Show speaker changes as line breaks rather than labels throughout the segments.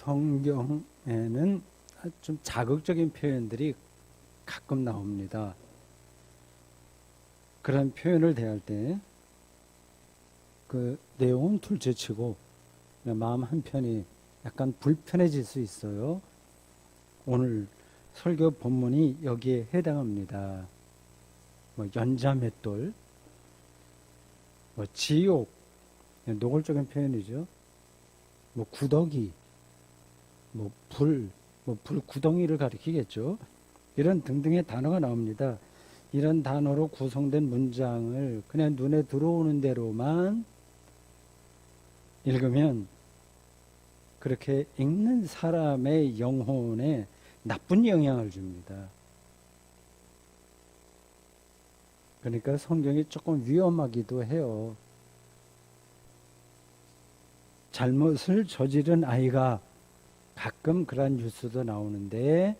성경에는 좀 자극적인 표현들이 가끔 나옵니다. 그런 표현을 대할 때 그 내용은 둘째치고 마음 한편이 약간 불편해질 수 있어요. 오늘 설교 본문이 여기에 해당합니다. 연자맷돌, 지옥, 노골적인 표현이죠. 구더기, 불 구덩이를 가리키겠죠. 이런 등등의 단어가 나옵니다. 이런 단어로 구성된 문장을 그냥 눈에 들어오는 대로만 읽으면 그렇게 읽는 사람의 영혼에 나쁜 영향을 줍니다. 그러니까 성경이 조금 위험하기도 해요. 잘못을 저지른 아이가 가끔 그런 뉴스도 나오는데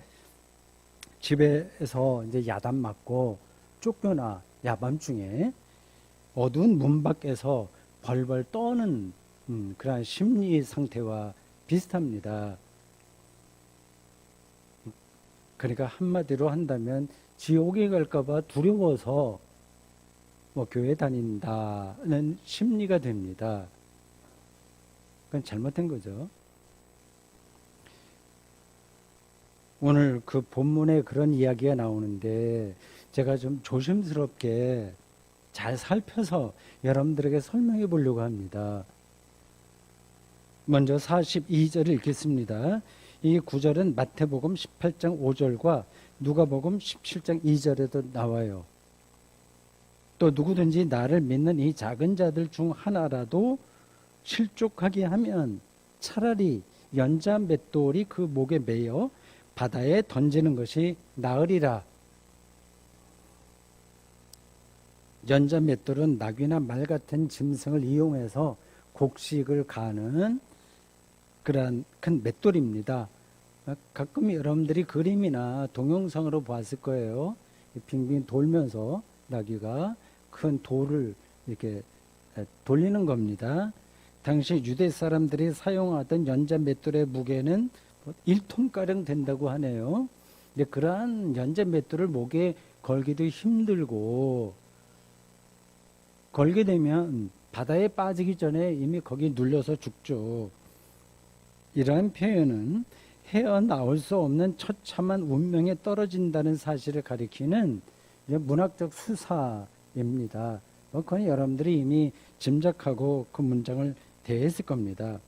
집에서 이제 야단 맞고 쫓겨나 야밤중에 어두운 문 밖에서 벌벌 떠는 그런 심리 상태와 비슷합니다. 그러니까 한마디로 한다면 지옥에 갈까봐 두려워서 교회 다닌다는 심리가 됩니다. 그건 잘못된 거죠. 오늘 그 본문에 그런 이야기가 나오는데 제가 좀 조심스럽게 잘 살펴서 여러분들에게 설명해 보려고 합니다. 먼저 42절을 읽겠습니다. 이 구절은 마태복음 18장 5절과 누가복음 17장 2절에도 나와요. 또 누구든지 나를 믿는 이 작은 자들 중 하나라도 실족하게 하면 차라리 연자 맷돌이 그 목에 매여 바다에 던지는 것이 나으리라. 연자 맷돌은 나귀나 말 같은 짐승을 이용해서 곡식을 가는 그러한 큰 맷돌입니다. 가끔 여러분들이 그림이나 동영상으로 봤을 거예요. 빙빙 돌면서 나귀가 큰 돌을 이렇게 돌리는 겁니다. 당시 유대 사람들이 사용하던 연자 맷돌의 무게는 1톤가량 된다고 하네요. 근데 그러한 연자 맷돌을 목에 걸기도 힘들고 걸게 되면 바다에 빠지기 전에 이미 거기 눌려서 죽죠. 이러한 표현은 헤어나올 수 없는 처참한 운명에 떨어진다는 사실을 가리키는 문학적 수사입니다. 그건 여러분들이 이미 짐작하고 그 문장을 대했을 겁니다.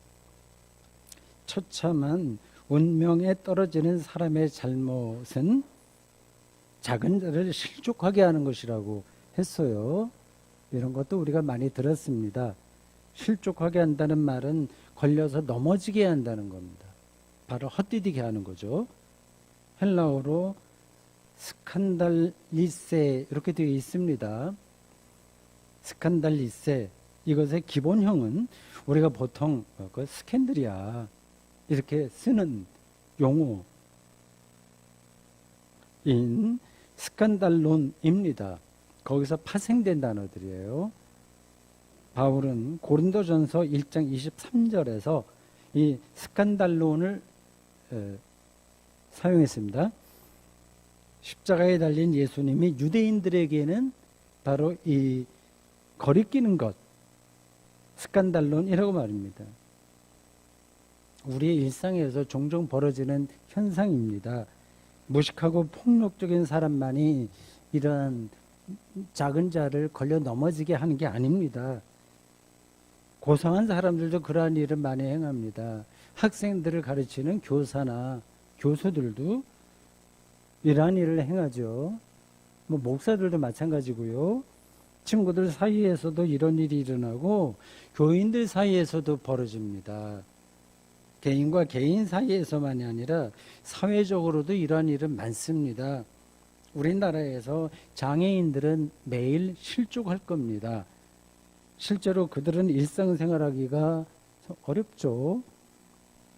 처참한 운명에 떨어지는 사람의 잘못은 작은 자를 실족하게 하는 것이라고 했어요. 이런 것도 우리가 많이 들었습니다. 실족하게 한다는 말은 걸려서 넘어지게 한다는 겁니다. 바로 헛디디게 하는 거죠. 헬라어로 스칸달리세 이렇게 되어 있습니다. 스칸달리세, 이것의 기본형은 우리가 보통 그 스캔들이야 이렇게 쓰는 용어인 스칸달론입니다. 거기서 파생된 단어들이에요. 바울은 고린도전서 1장 23절에서 이 스칸달론을 사용했습니다. 십자가에 달린 예수님이 유대인들에게는 바로 이 거리끼는 것, 스칸달론이라고 말입니다. 우리의 일상에서 종종 벌어지는 현상입니다. 무식하고 폭력적인 사람만이 이런 작은 자를 걸려 넘어지게 하는 게 아닙니다. 고상한 사람들도 그러한 일을 많이 행합니다. 학생들을 가르치는 교사나 교수들도 이러한 일을 행하죠. 목사들도 마찬가지고요. 친구들 사이에서도 이런 일이 일어나고 교인들 사이에서도 벌어집니다. 개인과 개인 사이에서만이 아니라 사회적으로도 이러한 일은 많습니다. 우리나라에서 장애인들은 매일 실족할 겁니다. 실제로 그들은 일상생활하기가 어렵죠.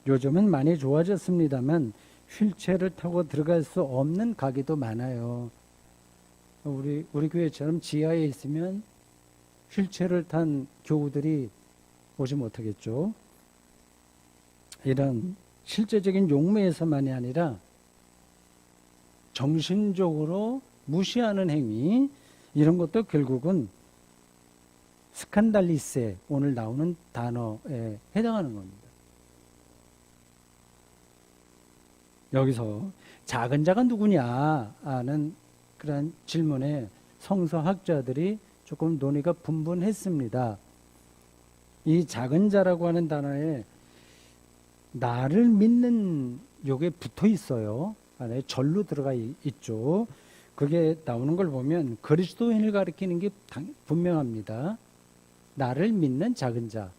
요즘은 많이 좋아졌습니다만 휠체어를 타고 들어갈 수 없는 가게도 많아요. 우리 교회처럼 지하에 있으면 휠체어를 탄 교우들이 오지 못하겠죠. 이런 실제적인 용매에서만이 아니라 정신적으로 무시하는 행위, 이런 것도 결국은 스칸달리세, 오늘 나오는 단어에 해당하는 겁니다. 여기서 작은 자가 누구냐 하는 그런 질문에 성서학자들이 조금 논의가 분분했습니다. 이 작은 자라고 하는 단어에 나를 믿는 요게 붙어 있어요. 안에 절로 들어가 있죠. 그게 나오는 걸 보면 그리스도인을 가리키는 게 분명합니다. 나를 믿는 작은 자,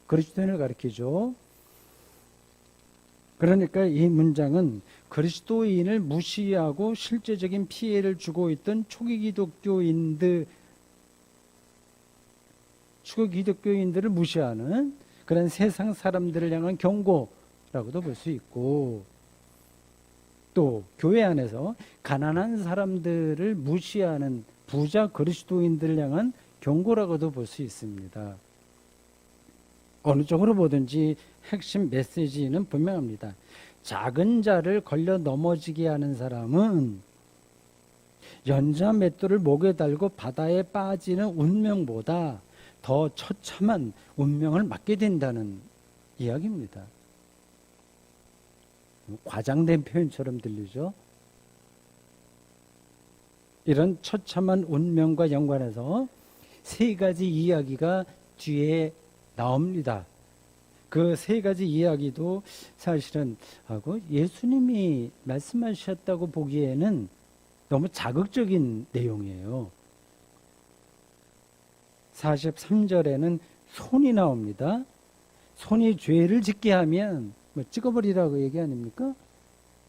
그리스도인을 가리키죠. 그러니까 이 문장은 그리스도인을 무시하고 실제적인 피해를 주고 있던 초기 기독교인들을 무시하는 그런 세상 사람들을 향한 경고라고도 볼 수 있고, 또 교회 안에서 가난한 사람들을 무시하는 부자 그리스도인들을 향한 경고라고도 볼 수 있습니다. 어느 쪽으로 보든지 핵심 메시지는 분명합니다. 작은 자를 걸려 넘어지게 하는 사람은 연자 맷돌을 목에 달고 바다에 빠지는 운명보다 더 처참한 운명을 맞게 된다는 이야기입니다. 과장된 표현처럼 들리죠? 이런 처참한 운명과 연관해서 세 가지 이야기가 뒤에 나옵니다. 그 세 가지 이야기도 사실은 예수님이 말씀하셨다고 보기에는 너무 자극적인 내용이에요. 43절에는 손이 나옵니다. 손이 죄를 짓게 하면 찍어버리라고 얘기 아닙니까?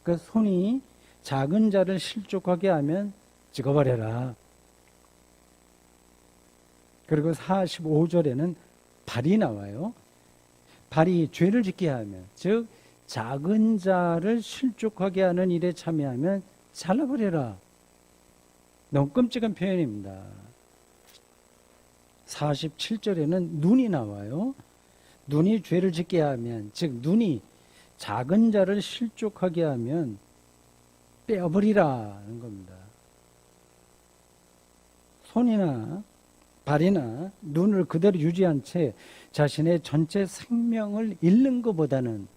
그러니까 손이 작은 자를 실족하게 하면 찍어버려라. 그리고 45절에는 발이 나와요. 발이 죄를 짓게 하면, 즉 작은 자를 실족하게 하는 일에 참여하면 잘라버려라. 너무 끔찍한 표현입니다. 47절에는 눈이 나와요. 눈이 죄를 짓게 하면, 즉 눈이 작은 자를 실족하게 하면 빼어버리라는 겁니다. 손이나 발이나 눈을 그대로 유지한 채 자신의 전체 생명을 잃는 것보다는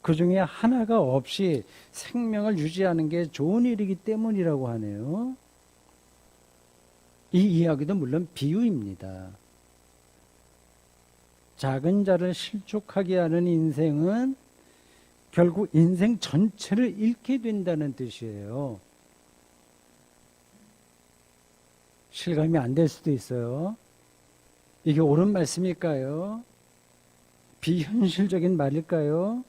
그 중에 하나가 없이 생명을 유지하는 게 좋은 일이기 때문이라고 하네요. 이 이야기도 물론 비유입니다. 작은 자를 실족하게 하는 인생은 결국 인생 전체를 잃게 된다는 뜻이에요. 실감이 안 될 수도 있어요. 이게 옳은 말씀일까요? 비현실적인 말일까요?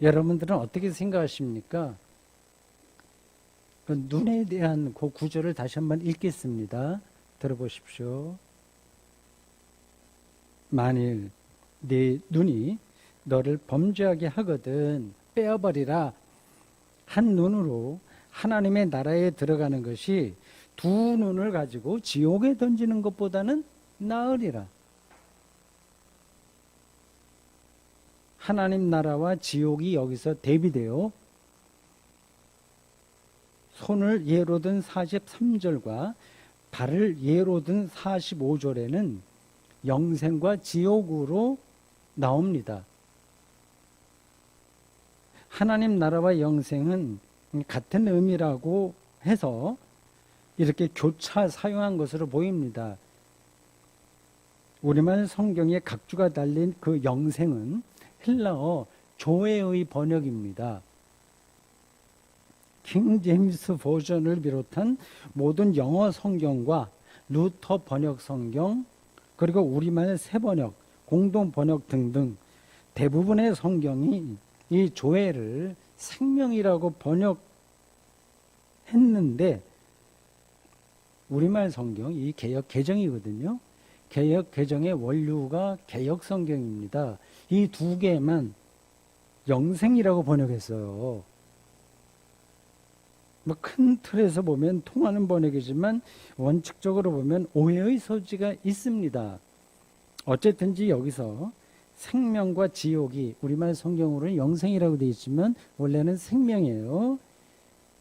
여러분들은 어떻게 생각하십니까? 그 눈에 대한 그 구절을 다시 한번 읽겠습니다. 들어보십시오. 만일 네 눈이 너를 범죄하게 하거든 빼어버리라. 한 눈으로 하나님의 나라에 들어가는 것이 두 눈을 가지고 지옥에 던지는 것보다는 나으리라. 하나님 나라와 지옥이 여기서 대비돼요. 손을 예로 든 43절과 발을 예로 든 45절에는 영생과 지옥으로 나옵니다. 하나님 나라와 영생은 같은 의미라고 해서 이렇게 교차 사용한 것으로 보입니다. 우리말 성경에 각주가 달린 그 영생은 헬라어 조회의 번역입니다. 킹 제임스 버전을 비롯한 모든 영어 성경과 루터 번역 성경, 그리고 우리말 새 번역, 공동 번역 등등 대부분의 성경이 이 조회를 생명이라고 번역했는데, 우리말 성경, 이 개역 개정이거든요. 개역 개정의 원류가 개역 성경입니다. 이 두 개만 영생이라고 번역했어요. 뭐 큰 틀에서 보면 통하는 번역이지만 원칙적으로 보면 오해의 소지가 있습니다. 어쨌든지 여기서 생명과 지옥이 우리말 성경으로는 영생이라고 되어 있지만 원래는 생명이에요.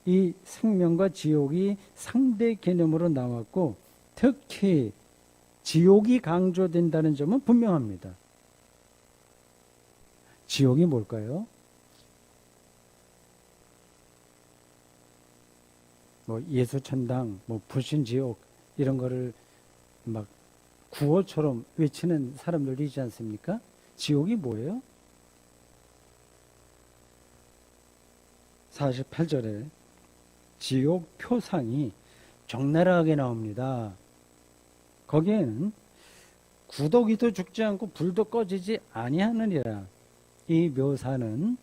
이 생명과 지옥이 상대 개념으로 나왔고 특히 지옥이 강조된다는 점은 분명합니다. 지옥이 뭘까요? 뭐 예수천당, 뭐 불신지옥 이런 거를 막 구호처럼 외치는 사람들이 있지 않습니까? 지옥이 뭐예요? 48절에 지옥 표상이 적나라하게 나옵니다. 거기에는 구더기도 죽지 않고 불도 꺼지지 아니하느니라. 이 묘사는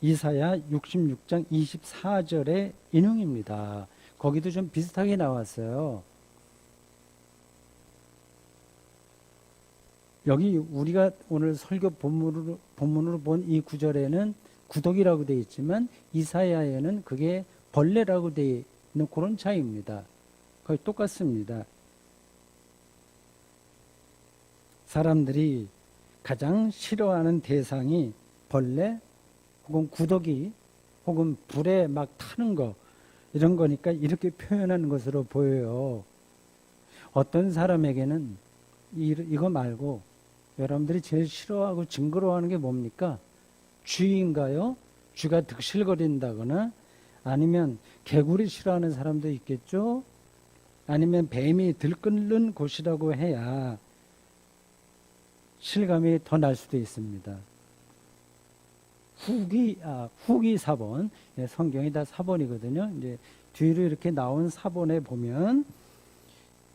이사야 66장 24절의 인용입니다. 거기도 좀 비슷하게 나왔어요. 여기 우리가 오늘 설교 본문으로 본 이 구절에는 구더기라고 되어 있지만 이사야에는 그게 벌레라고 되어 있는 그런 차이입니다. 거의 똑같습니다. 사람들이 가장 싫어하는 대상이 벌레 혹은 구더기 혹은 불에 막 타는 거 이런 거니까 이렇게 표현하는 것으로 보여요. 어떤 사람에게는 이거 말고 여러분들이 제일 싫어하고 징그러워하는 게 뭡니까? 쥐인가요? 쥐가 득실거린다거나 아니면 개구리 싫어하는 사람도 있겠죠? 아니면 뱀이 들끓는 곳이라고 해야 실감이 더 날 수도 있습니다. 후기 사본, 성경이 다 사본이거든요. 이제 뒤로 이렇게 나온 사본에 보면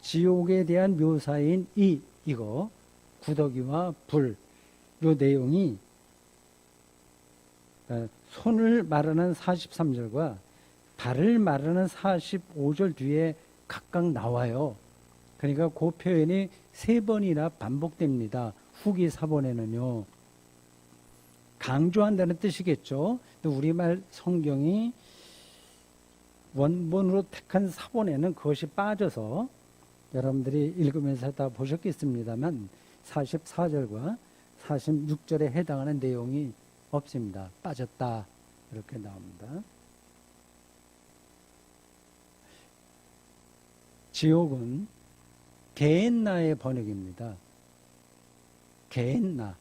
지옥에 대한 묘사인 이거 구더기와 불, 요 내용이 손을 말하는 43절과 발을 말하는 45절 뒤에 각각 나와요. 그러니까 그 표현이 3번이나 반복됩니다. 후기 사본에는요. 강조한다는 뜻이겠죠. 우리말 성경이 원본으로 택한 사본에는 그것이 빠져서 여러분들이 읽으면서 다 보셨겠습니다만 44절과 46절에 해당하는 내용이 없습니다. 빠졌다 이렇게 나옵니다. 지옥은 게엔나의 번역입니다. 게엔나.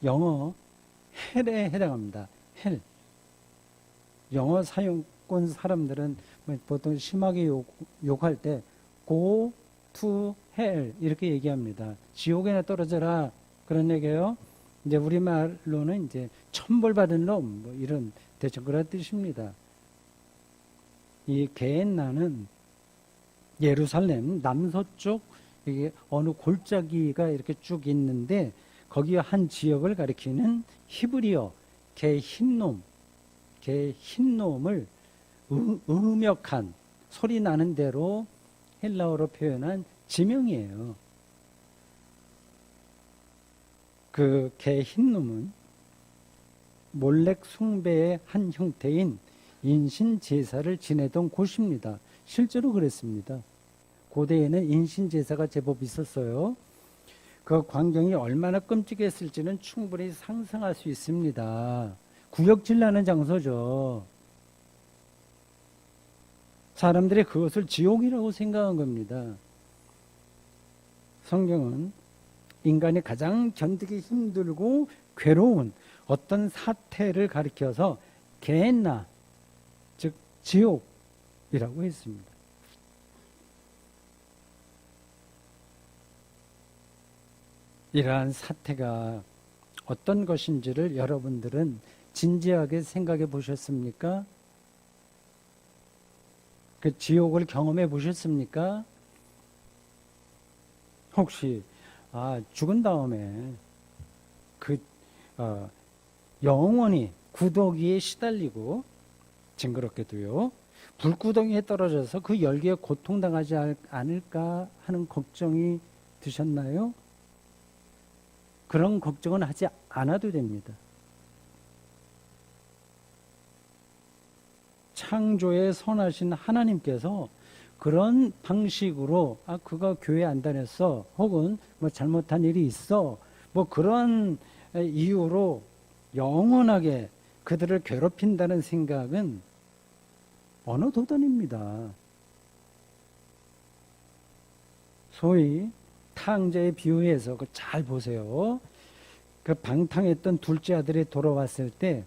영어 헬에 해당합니다. 헬. 영어 사용권 사람들은 보통 심하게 욕할 때 go to hell 이렇게 얘기합니다. 지옥에나 떨어져라 그런 얘기예요. 이제 우리말로는 이제 천벌받은 놈 뭐 이런 대충 그런 뜻입니다. 이 게엔나는 예루살렘 남서쪽 이게 어느 골짜기가 이렇게 쭉 있는데 거기 한 지역을 가리키는 히브리어 개 흰놈을 음역한 소리 나는 대로 헬라어로 표현한 지명이에요. 그 개 흰놈은 몰렉 숭배의 한 형태인 인신 제사를 지내던 곳입니다. 실제로 그랬습니다. 고대에는 인신 제사가 제법 있었어요. 그 광경이 얼마나 끔찍했을지는 충분히 상상할 수 있습니다. 구역질 나는 장소죠. 사람들이 그것을 지옥이라고 생각한 겁니다. 성경은 인간이 가장 견디기 힘들고 괴로운 어떤 사태를 가리켜서 게헨나, 즉 지옥이라고 했습니다. 이러한 사태가 어떤 것인지를 여러분들은 진지하게 생각해 보셨습니까? 그 지옥을 경험해 보셨습니까? 혹시 죽은 다음에 영원히 구더기에 시달리고 징그럽게도요 불구덩이에 떨어져서 그 열기에 고통당하지 않을까 하는 걱정이 드셨나요? 그런 걱정은 하지 않아도 됩니다. 창조에 선하신 하나님께서 그런 방식으로 그가 교회 안 다녔어 혹은 뭐 잘못한 일이 있어 뭐 그런 이유로 영원하게 그들을 괴롭힌다는 생각은 어느 도단입니다. 소위 탕자에 비유해서 잘 보세요. 그 방탕했던 둘째 아들이 돌아왔을 때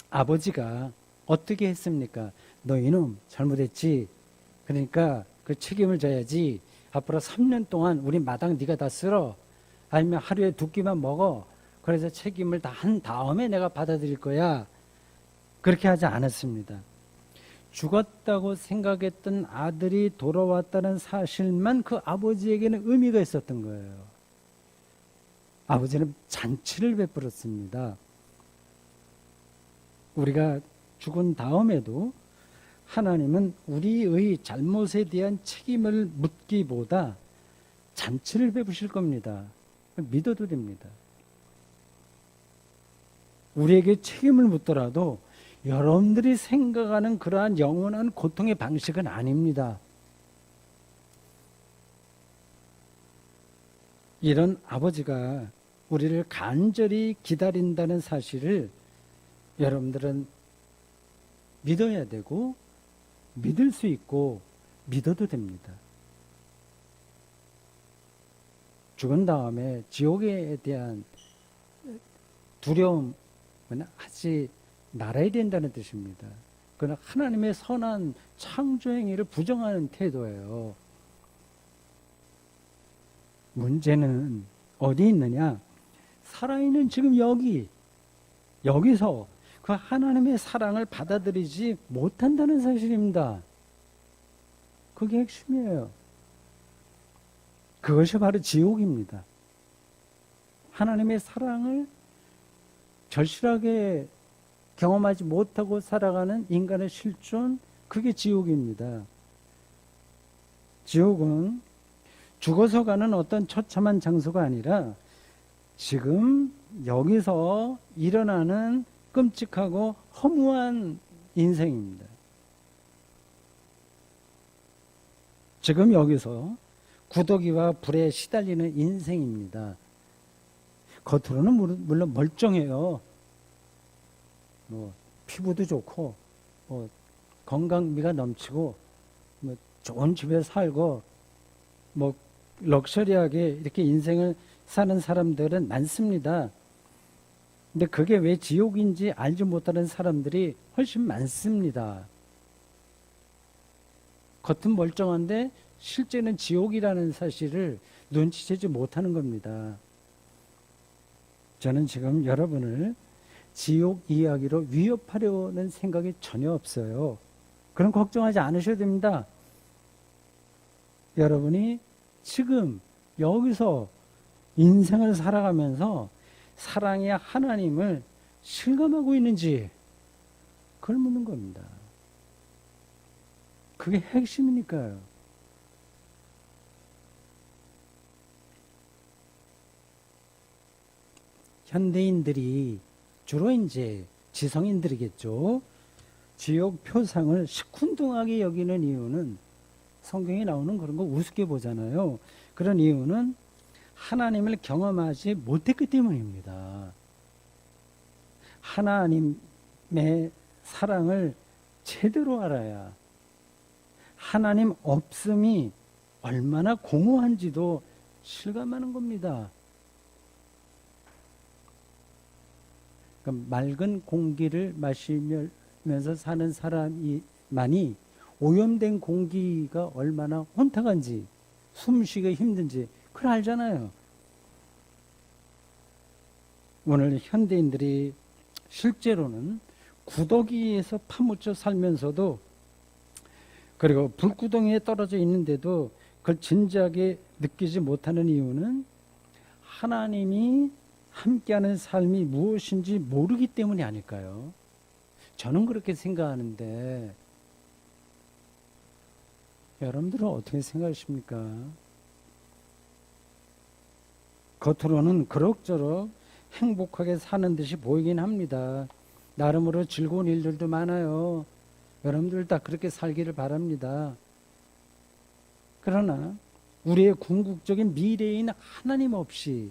아버지가 어떻게 했습니까? 너 이놈 잘못했지. 그러니까 그 책임을 져야지. 앞으로 3년 동안 우리 마당 네가 다 쓸어. 아니면 하루에 2끼만 먹어. 그래서 책임을 다 한 다음에 내가 받아들일 거야. 그렇게 하지 않았습니다. 죽었다고 생각했던 아들이 돌아왔다는 사실만 그 아버지에게는 의미가 있었던 거예요. 아버지는 잔치를 베풀었습니다. 우리가 죽은 다음에도 하나님은 우리의 잘못에 대한 책임을 묻기보다 잔치를 베푸실 겁니다. 믿어도 됩니다. 우리에게 책임을 묻더라도 여러분들이 생각하는 그러한 영원한 고통의 방식은 아닙니다. 이런 아버지가 우리를 간절히 기다린다는 사실을 여러분들은 믿어야 되고 믿을 수 있고 믿어도 됩니다. 죽은 다음에 지옥에 대한 두려움은 하지 말아야 된다는 뜻입니다. 그건 하나님의 선한 창조 행위를 부정하는 태도예요. 문제는 어디 있느냐? 살아있는 지금 여기서 그 하나님의 사랑을 받아들이지 못한다는 사실입니다. 그게 핵심이에요. 그것이 바로 지옥입니다. 하나님의 사랑을 절실하게 경험하지 못하고 살아가는 인간의 실존, 그게 지옥입니다. 지옥은 죽어서 가는 어떤 처참한 장소가 아니라 지금 여기서 일어나는 끔찍하고 허무한 인생입니다. 지금 여기서 구더기와 불에 시달리는 인생입니다. 겉으로는 물론 멀쩡해요. 피부도 좋고, 건강미가 넘치고, 좋은 집에 살고, 럭셔리하게 이렇게 인생을 사는 사람들은 많습니다. 근데 그게 왜 지옥인지 알지 못하는 사람들이 훨씬 많습니다. 겉은 멀쩡한데 실제는 지옥이라는 사실을 눈치채지 못하는 겁니다. 저는 지금 여러분을 지옥 이야기로 위협하려는 생각이 전혀 없어요. 그럼 걱정하지 않으셔도 됩니다. 여러분이 지금 여기서 인생을 살아가면서 사랑의 하나님을 실감하고 있는지 그걸 묻는 겁니다. 그게 핵심이니까요. 현대인들이 주로 이제 지성인들이겠죠. 지옥 표상을 시큰둥하게 여기는 이유는 성경에 나오는 그런 거 우습게 보잖아요. 그런 이유는 하나님을 경험하지 못했기 때문입니다. 하나님의 사랑을 제대로 알아야 하나님 없음이 얼마나 공허한지도 실감하는 겁니다. 맑은 공기를 마시면서 사는 사람만이 오염된 공기가 얼마나 혼탁한지, 숨쉬기 힘든지 그걸 알잖아요. 오늘 현대인들이 실제로는 구더기에서 파묻혀 살면서도, 그리고 불구덩이에 떨어져 있는데도 그걸 진지하게 느끼지 못하는 이유는 하나님이 함께하는 삶이 무엇인지 모르기 때문이 아닐까요? 저는 그렇게 생각하는데 여러분들은 어떻게 생각하십니까? 겉으로는 그럭저럭 행복하게 사는 듯이 보이긴 합니다. 나름으로 즐거운 일들도 많아요. 여러분들 다 그렇게 살기를 바랍니다. 그러나 우리의 궁극적인 미래인 하나님 없이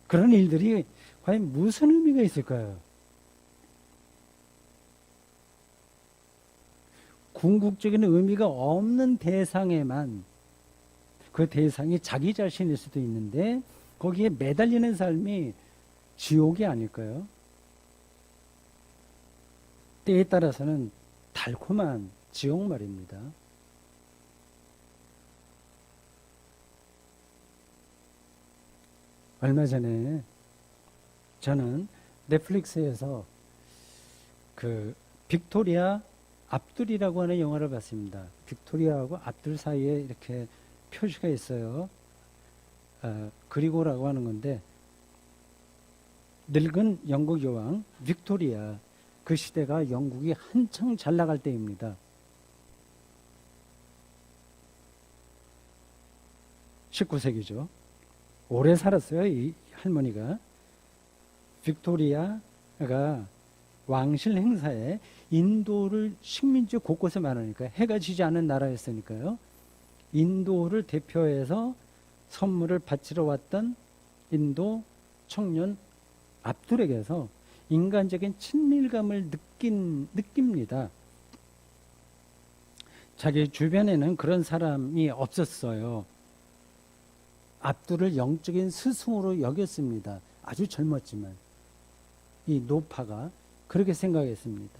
그런 일들이 과연 무슨 의미가 있을까요? 궁극적인 의미가 없는 대상에만, 그 대상이 자기 자신일 수도 있는데 거기에 매달리는 삶이 지옥이 아닐까요? 때에 따라서는 달콤한 지옥 말입니다. 얼마 전에 저는 넷플릭스에서 그 빅토리아 압둘이라고 하는 영화를 봤습니다. 빅토리아하고 압둘 사이에 이렇게 표시가 있어요. 그리고라고 하는 건데, 늙은 영국 여왕 빅토리아, 그 시대가 영국이 한창 잘 나갈 때입니다. 19세기죠. 오래 살았어요, 이 할머니가. 빅토리아가 왕실 행사에 인도를 식민지 곳곳에 많으니까, 해가 지지 않은 나라였으니까요. 인도를 대표해서 선물을 바치러 왔던 인도 청년 압둘에게서 인간적인 친밀감을 느낍니다. 자기 주변에는 그런 사람이 없었어요. 압둘을 영적인 스승으로 여겼습니다. 아주 젊었지만 이 노파가 그렇게 생각했습니다.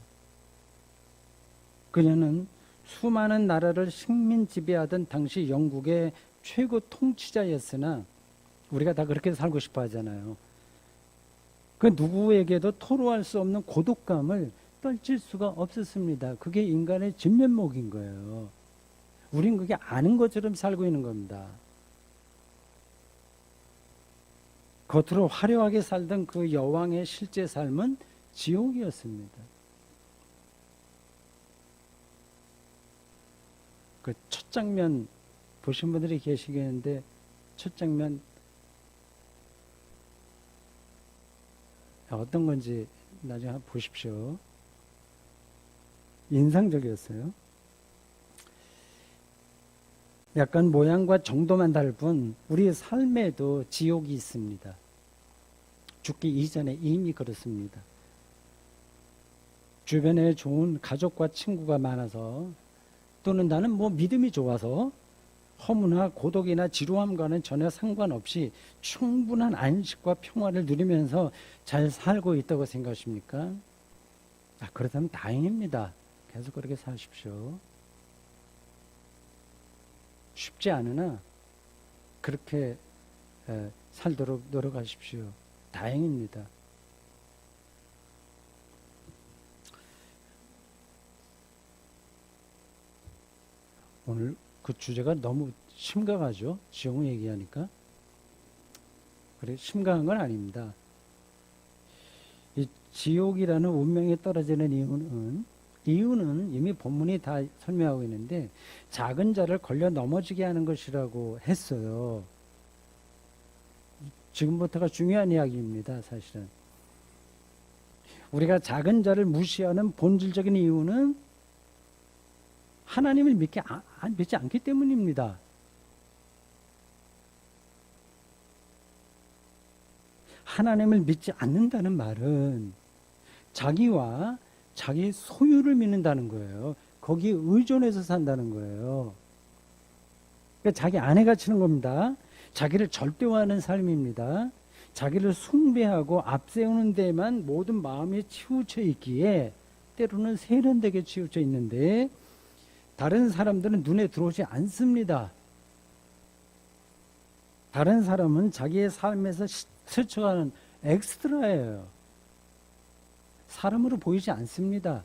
그녀는 수많은 나라를 식민 지배하던 당시 영국의 최고 통치자였으나, 우리가 다 그렇게 살고 싶어 하잖아요. 그 누구에게도 토로할 수 없는 고독감을 떨칠 수가 없었습니다. 그게 인간의 진면목인 거예요. 우린 그게 아는 것처럼 살고 있는 겁니다. 겉으로 화려하게 살던 그 여왕의 실제 삶은 지옥이었습니다. 그 첫 장면 보신 분들이 계시겠는데, 첫 장면 어떤 건지 나중에 한번 보십시오. 인상적이었어요. 약간 모양과 정도만 다를 뿐 우리의 삶에도 지옥이 있습니다. 죽기 이전에 이미 그렇습니다. 주변에 좋은 가족과 친구가 많아서, 또는 나는 뭐 믿음이 좋아서 허무나 고독이나 지루함과는 전혀 상관없이 충분한 안식과 평화를 누리면서 잘 살고 있다고 생각하십니까? 그렇다면 다행입니다. 계속 그렇게 사십시오. 쉽지 않으나 그렇게 살도록 노력하십시오. 다행입니다. 오늘 그 주제가 너무 심각하죠? 지옥 얘기하니까. 그래, 심각한 건 아닙니다. 이 지옥이라는 운명에 떨어지는 이유는 이미 본문이 다 설명하고 있는데, 작은 자를 걸려 넘어지게 하는 것이라고 했어요. 지금부터가 중요한 이야기입니다, 사실은. 우리가 작은 자를 무시하는 본질적인 이유는 하나님을 믿지 않기 때문입니다. 하나님을 믿지 않는다는 말은 자기와 자기 소유를 믿는다는 거예요. 거기에 의존해서 산다는 거예요. 그러니까 자기 안에 갇히는 겁니다. 자기를 절대화하는 삶입니다. 자기를 숭배하고 앞세우는 데만 모든 마음이 치우쳐 있기에 때로는 세련되게 치우쳐 있는데, 다른 사람들은 눈에 들어오지 않습니다. 다른 사람은 자기의 삶에서 스쳐가는 엑스트라예요. 사람으로 보이지 않습니다.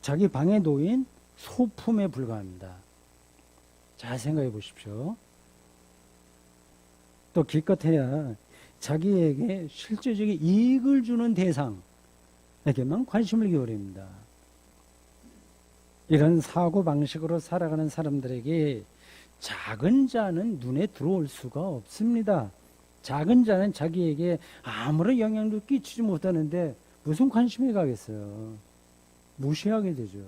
자기 방에 놓인 소품에 불과합니다. 잘 생각해 보십시오. 또 기껏해야 자기에게 실제적인 이익을 주는 대상에게만 관심을 기울입니다. 이런 사고방식으로 살아가는 사람들에게 작은 자는 눈에 들어올 수가 없습니다. 작은 자는 자기에게 아무런 영향도 끼치지 못하는데 무슨 관심이 가겠어요. 무시하게 되죠.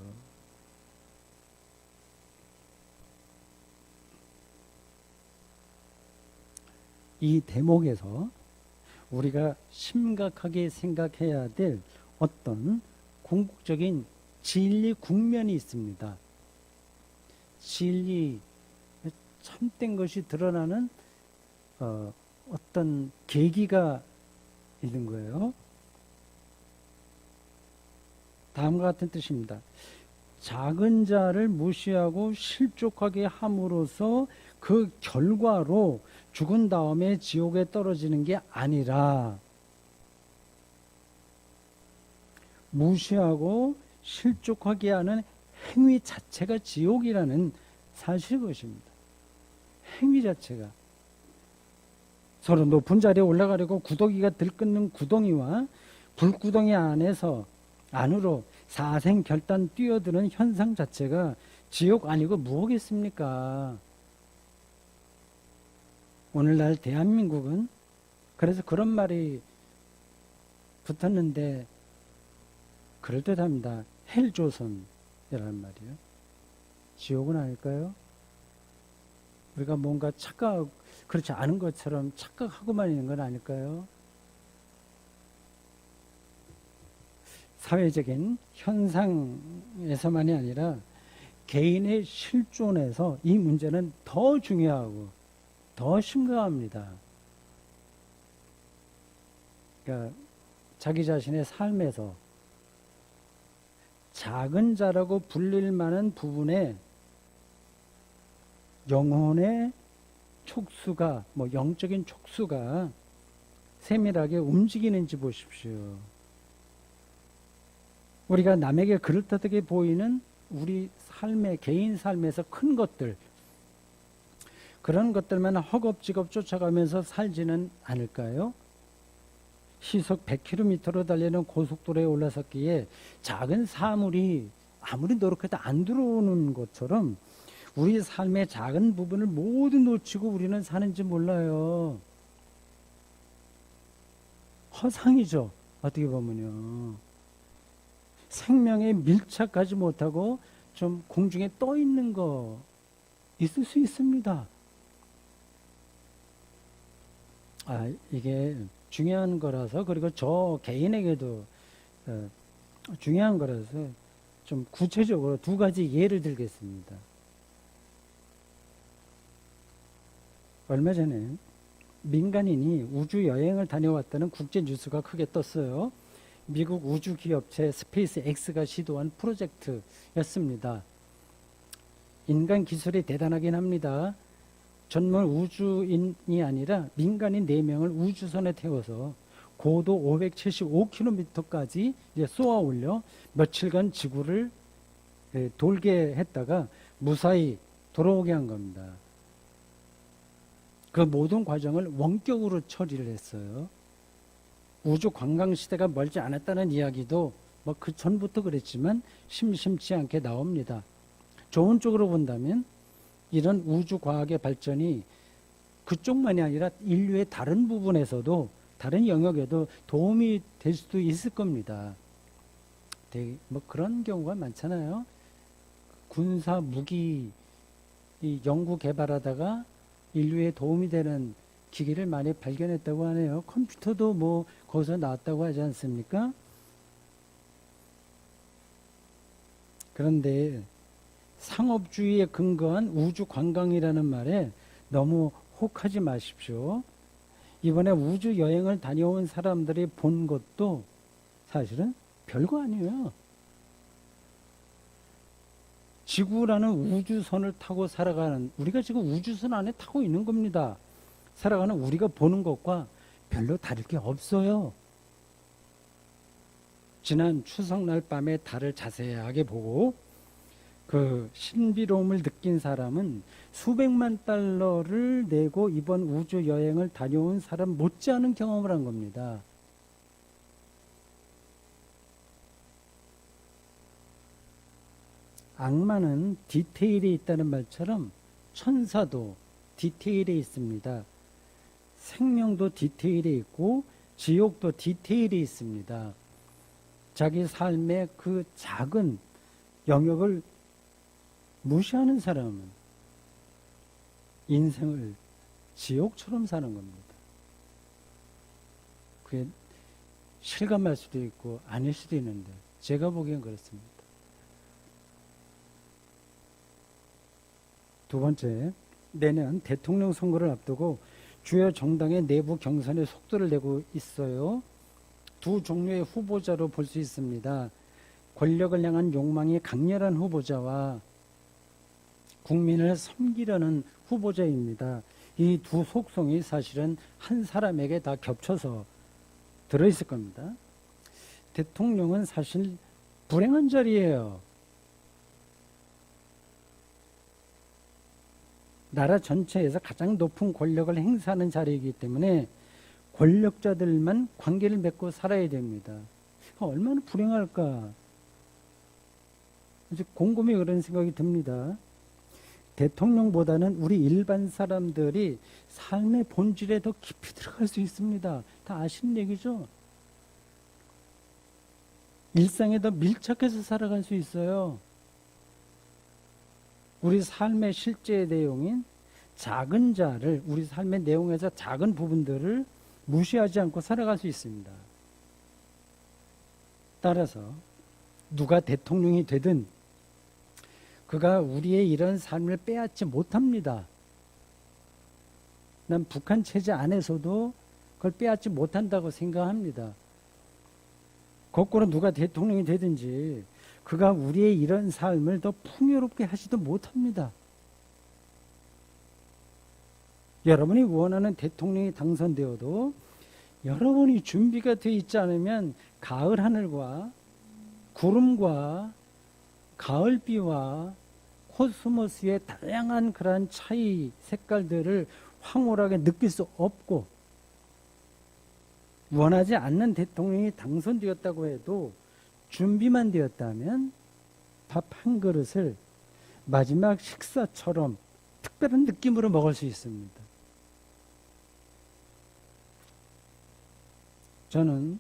이 대목에서 우리가 심각하게 생각해야 될 어떤 궁극적인 진리 국면이 있습니다. 진리, 참된 것이 드러나는 어떤 계기가 있는 거예요. 다음과 같은 뜻입니다. 작은 자를 무시하고 실족하게 함으로써 그 결과로 죽은 다음에 지옥에 떨어지는 게 아니라 무시하고 실족하게 하는 행위 자체가 지옥이라는 사실인 것입니다. 행위 자체가 서로 높은 자리에 올라가려고 구더기가 들끓는 구덩이와 불구덩이 안으로 사생결단 뛰어드는 현상 자체가 지옥 아니고 뭐겠습니까? 오늘날 대한민국은 그래서 그런 말이 붙었는데 그럴듯합니다. 헬조선이라는 말이에요. 지옥은 아닐까요? 우리가 뭔가 그렇지 않은 것처럼 착각하고만 있는 건 아닐까요? 사회적인 현상에서만이 아니라 개인의 실존에서 이 문제는 더 중요하고 더 심각합니다. 그러니까 자기 자신의 삶에서 작은 자라고 불릴 만한 부분에 영혼의 촉수가, 영적인 촉수가 세밀하게 움직이는지 보십시오. 우리가 남에게 그럴듯하게 보이는 우리 개인 삶에서 큰 것들, 그런 것들만 허겁지겁 쫓아가면서 살지는 않을까요? 시속 100km로 달리는 고속도로에 올라섰기에 작은 사물이 아무리 노력해도 안 들어오는 것처럼 우리 삶의 작은 부분을 모두 놓치고 우리는 사는지 몰라요. 허상이죠. 어떻게 보면요. 생명에 밀착하지 못하고 좀 공중에 떠 있는 거 있을 수 있습니다. 이게 중요한 거라서, 그리고 저 개인에게도 중요한 거라서 좀 구체적으로 두 가지 예를 들겠습니다. 얼마 전에 민간인이 우주 여행을 다녀왔다는 국제 뉴스가 크게 떴어요. 미국 우주 기업체 스페이스 X가 시도한 프로젝트였습니다. 인간 기술이 대단하긴 합니다. 전문 우주인이 아니라 민간인 4명을 우주선에 태워서 고도 575km까지 쏘아 올려 며칠간 지구를 돌게 했다가 무사히 돌아오게 한 겁니다. 그 모든 과정을 원격으로 처리를 했어요. 우주 관광 시대가 멀지 않았다는 이야기도 그 전부터 그랬지만 심심치 않게 나옵니다. 좋은 쪽으로 본다면 이런 우주 과학의 발전이 그쪽만이 아니라 인류의 다른 부분에서도, 다른 영역에도 도움이 될 수도 있을 겁니다. 그런 경우가 많잖아요. 군사 무기 연구 개발하다가 인류에 도움이 되는 기기를 많이 발견했다고 하네요. 컴퓨터도 거기서 나왔다고 하지 않습니까? 그런데 상업주의에 근거한 우주 관광이라는 말에 너무 혹하지 마십시오. 이번에 우주 여행을 다녀온 사람들이 본 것도 사실은 별거 아니에요. 지구라는 우주선을 타고 살아가는, 우리가 지금 우주선 안에 타고 있는 겁니다. 살아가는 우리가 보는 것과 별로 다를 게 없어요. 지난 추석날 밤에 달을 자세하게 보고 그 신비로움을 느낀 사람은 수백만 달러를 내고 이번 우주 여행을 다녀온 사람 못지않은 경험을 한 겁니다. 악마는 디테일에 있다는 말처럼 천사도 디테일에 있습니다. 생명도 디테일에 있고 지옥도 디테일에 있습니다. 자기 삶의 그 작은 영역을 무시하는 사람은 인생을 지옥처럼 사는 겁니다. 그게 실감할 수도 있고 아닐 수도 있는데 제가 보기엔 그렇습니다. 두 번째, 내년 대통령 선거를 앞두고 주요 정당의 내부 경선에 속도를 내고 있어요. 두 종류의 후보자로 볼 수 있습니다. 권력을 향한 욕망이 강렬한 후보자와 국민을 섬기려는 후보자입니다. 이 두 속성이 사실은 한 사람에게 다 겹쳐서 들어있을 겁니다. 대통령은 사실 불행한 자리예요. 나라 전체에서 가장 높은 권력을 행사하는 자리이기 때문에 권력자들만 관계를 맺고 살아야 됩니다. 얼마나 불행할까? 아주 곰곰이 그런 생각이 듭니다. 대통령보다는 우리 일반 사람들이 삶의 본질에 더 깊이 들어갈 수 있습니다. 다 아시는 얘기죠? 일상에 더 밀착해서 살아갈 수 있어요. 우리 삶의 실제 내용인 작은 자를, 우리 삶의 내용에서 작은 부분들을 무시하지 않고 살아갈 수 있습니다. 따라서 누가 대통령이 되든 그가 우리의 이런 삶을 빼앗지 못합니다. 난 북한 체제 안에서도 그걸 빼앗지 못한다고 생각합니다. 거꾸로 누가 대통령이 되든지 그가 우리의 이런 삶을 더 풍요롭게 하지도 못합니다. 여러분이 원하는 대통령이 당선되어도 여러분이 준비가 되어 있지 않으면 가을 하늘과 구름과 가을비와 코스모스의 다양한 그러한 차이 색깔들을 황홀하게 느낄 수 없고, 원하지 않는 대통령이 당선되었다고 해도 준비만 되었다면 밥 한 그릇을 마지막 식사처럼 특별한 느낌으로 먹을 수 있습니다. 저는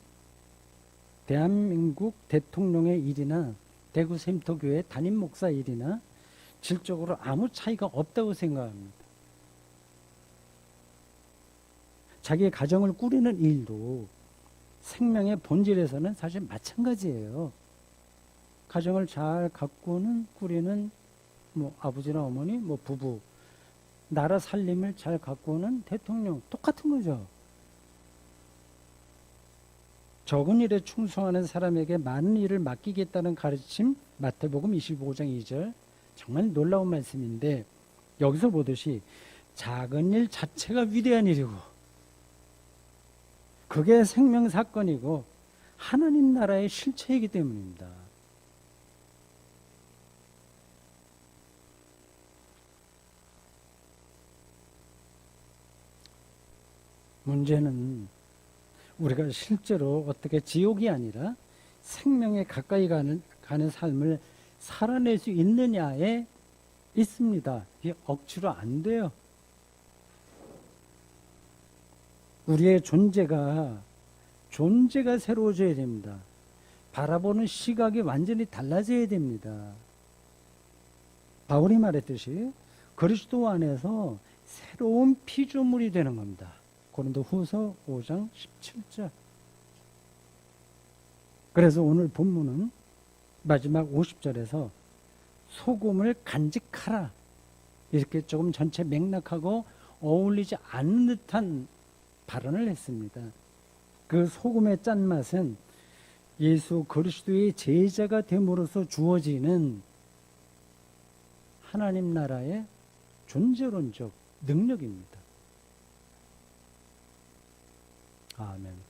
대한민국 대통령의 일이나 대구 샘터교회 담임 목사 일이나 질적으로 아무 차이가 없다고 생각합니다. 자기의 가정을 꾸리는 일도 생명의 본질에서는 사실 마찬가지예요. 가정을 잘 가꾸는 꾸리는 아버지나 어머니, 부부, 나라 살림을 잘 가꾸는 대통령, 똑같은 거죠. 적은 일에 충성하는 사람에게 많은 일을 맡기겠다는 가르침, 마태복음 25장 2절, 정말 놀라운 말씀인데, 여기서 보듯이 작은 일 자체가 위대한 일이고 그게 생명사건이고 하나님 나라의 실체이기 때문입니다. 문제는 우리가 실제로 어떻게 지옥이 아니라 생명에 가까이 가는 삶을 살아낼 수 있느냐에 있습니다. 이게 억지로 안 돼요. 우리의 존재가 새로워져야 됩니다. 바라보는 시각이 완전히 달라져야 됩니다. 바울이 말했듯이 그리스도 안에서 새로운 피조물이 되는 겁니다. 고린도후서 5장 17절. 그래서 오늘 본문은 마지막 50절에서 소금을 간직하라, 이렇게 조금 전체 맥락하고 어울리지 않는 듯한 발언을 했습니다. 그 소금의 짠맛은 예수 그리스도의 제자가 됨으로써 주어지는 하나님 나라의 존재론적 능력입니다. 아멘.